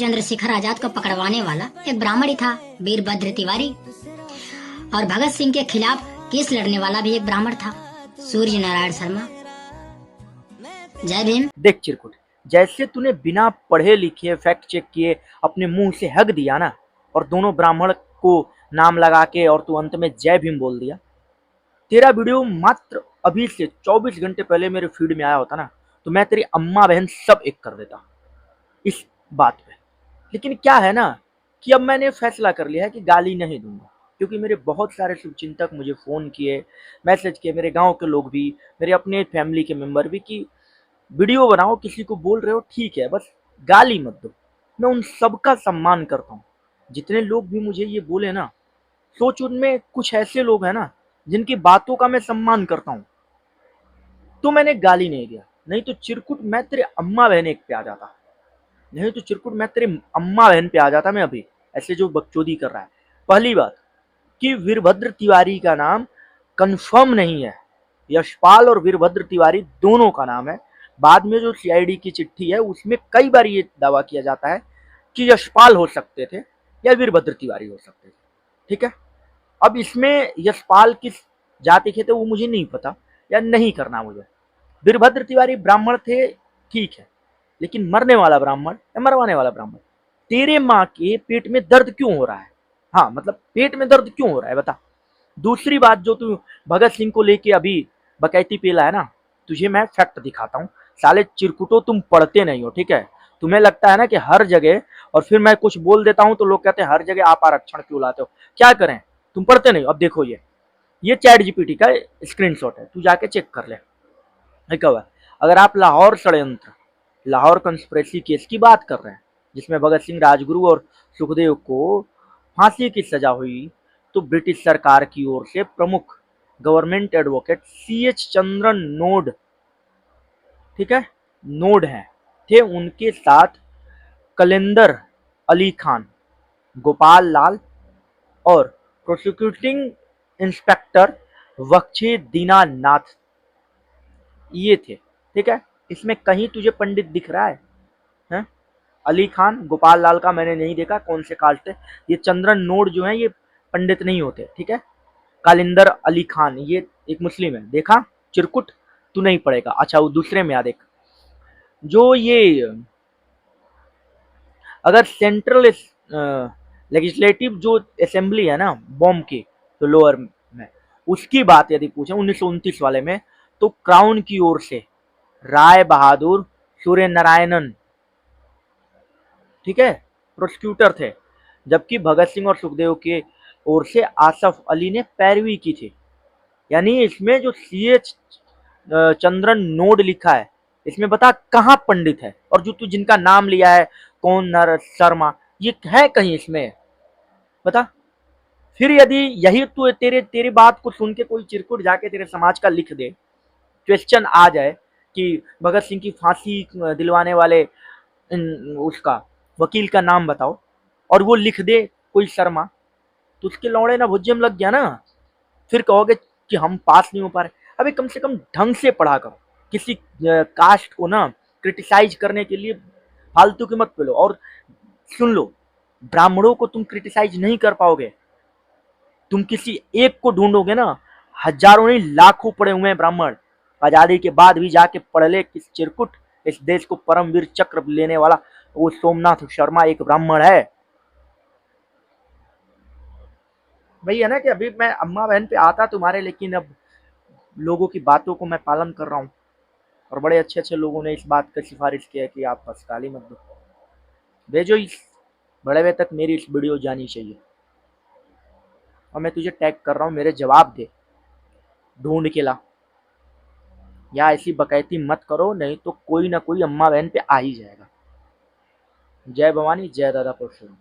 चंद्रशेखर आजाद को पकड़वाने वाला एक ब्राह्मण ही था, वीरभद्र तिवारी। और भगत सिंह के खिलाफ केस लड़ने वाला भी एक ब्राह्मण था, सूर्य नारायण शर्मा। जय भीम। देख चिरकुट, जैसे तूने बिना पढ़े लिखे फैक्ट चेक किए अपने मुंह से हक दिया ना, और दोनों ब्राह्मण को नाम लगा के और तू अंत में जय भीम बोल दिया। तेरा वीडियो मात्र अभी से 24 घंटे पहले मेरे फीड में आया होता ना, तो मैं तेरी अम्मा बहन सब एक कर देता इस बात पे। लेकिन क्या है ना कि अब मैंने फैसला कर लिया है कि गाली नहीं दूंगा, क्योंकि मेरे बहुत सारे शुभचिंतक मुझे फ़ोन किए, मैसेज किए, मेरे गांव के लोग भी, मेरे अपने फैमिली के मेंबर भी, कि वीडियो बनाओ, किसी को बोल रहे हो ठीक है, बस गाली मत दो। मैं उन सबका सम्मान करता हूँ। जितने लोग भी मुझे ये बोले ना, सोच उनमें कुछ ऐसे लोग हैं ना जिनकी बातों का मैं सम्मान करता हूँ, तो मैंने गाली नहीं दिया। नहीं तो चिरकुट मैं तेरे अम्मा बहन एक पे आ जाता, नहीं तो चिरकुट मैं तेरे अम्मा बहन पे आ जाता मैं अभी, ऐसे जो बकचोदी कर रहा है। पहली बात कि वीरभद्र तिवारी का नाम कंफर्म नहीं है, यशपाल और वीरभद्र तिवारी दोनों का नाम है। बाद में जो सीआईडी की चिट्ठी है उसमें कई बार ये दावा किया जाता है कि यशपाल हो सकते थे या वीरभद्र तिवारी हो सकते थे। ठीक है, अब इसमें यशपाल किस जाति के थे वो मुझे नहीं पता, या नहीं करना मुझे। वीरभद्र तिवारी ब्राह्मण थे, ठीक है, लेकिन मरने वाला ब्राह्मण या मरवाने वाला ब्राह्मण। तेरे माँ के पेट में दर्द क्यों हो रहा है? हाँ, मतलब पेट में दर्द क्यों हो रहा है बता। दूसरी बात, जो तू भगत सिंह को लेके अभी बकैती पेला है ना, तुझे मैं फैक्ट दिखाता हूँ। साले चिरकुटो, तुम पढ़ते नहीं हो, ठीक है। तुम्हें लगता है ना कि हर जगह, और फिर मैं कुछ बोल देता हूँ तो लोग कहते हैं हर जगह आप आरक्षण क्यों लाते हो। क्या करें, तुम पढ़ते नहीं हो। अब देखो, ये चैट जीपीटी का स्क्रीनशॉट है, तू जाके चेक कर ले। अगर आप लाहौर षड्यंत्र, लाहौर कंस्पिरेसी केस की बात कर रहे हैं, जिसमें भगत सिंह, राजगुरु और सुखदेव को फांसी की सजा हुई, तो ब्रिटिश सरकार की ओर से प्रमुख government advocate CH Chandran node, ठीक है, नोड हैं, थे। उनके साथ कलिंदर अली खान, गोपाल लाल और प्रोसिक्यूटिंग इंस्पेक्टर वक्षे दीनानाथ, ये थे। ठीक है, इसमें कहीं तुझे पंडित दिख रहा है? अली खान, गोपाल लाल का मैंने नहीं देखा कौन से कास्ट थे। ये चंद्रन नोड जो है ये पंडित नहीं होते, ठीक है। कालिंदर अली खान ये एक मुस्लिम है, देखा चिरकुट, तू नहीं पढ़ेगा। अच्छा, वो दूसरे में आ देख, जो ये अगर सेंट्रल लेजिस्लेटिव जो असेंबली है ना बॉम्ब की, तो लोअर में उसकी बात यदि पूछे 1929 वाले में, तो क्राउन की ओर से राय बहादुर सूर्य नारायणन, ठीक है, प्रोसिक्यूटर थे। जबकि भगत सिंह और सुखदेव के ओर से आसफ अली ने पैरवी की थी। यानी इसमें जो सीएच चंद्रन नोड लिखा है, इसमें बता कहाँ पंडित है, और जो तू जिनका नाम लिया है कौन नर शर्मा, ये है कहीं इसमें बता। फिर यदि यही तू तेरे तेरी बात को सुन के कोई चिरकुट जाके तेरे समाज का लिख दे, क्वेश्चन आ जाए कि भगत सिंह की फांसी दिलवाने वाले उसका वकील का नाम बताओ, और वो लिख दे कोई शर्मा, तो उसके लौड़े ना भुज्यम लग गया ना। फिर कहोगे कि हम पास नहीं हो पा रहे। अभी कम से कम ढंग से पढ़ा करो। किसी कास्ट को ना क्रिटिसाइज करने के लिए फालतू की मत बोलो। और सुन लो, ब्राह्मणों को तुम क्रिटिसाइज नहीं कर पाओगे। तुम किसी एक को ढूंढोगे ना, हजारों नहीं लाखों पड़े हुए हैं ब्राह्मण। आजादी के बाद भी जाके पढ़ ले, किस चिरकुट, इस देश को परमवीर चक्र लेने वाला वो सोमनाथ शर्मा एक ब्राह्मण है। वही है ना कि अभी मैं अम्मा बहन पे आता तुम्हारे, लेकिन अब लोगों की बातों को मैं पालन कर रहा हूँ, और बड़े अच्छे अच्छे लोगों ने इस बात का सिफारिश किया कि आप बस गाली मत दो, भेजो इस बड़े बजे तक मेरी इस वीडियो जानी चाहिए। और मैं तुझे टैग कर रहा हूँ, मेरे जवाब दे, ढूंढ के ला, या ऐसी बकैती मत करो, नहीं तो कोई ना कोई अम्मा बहन पे आ ही जाएगा। जय भवानी, जय दादा परशुराम।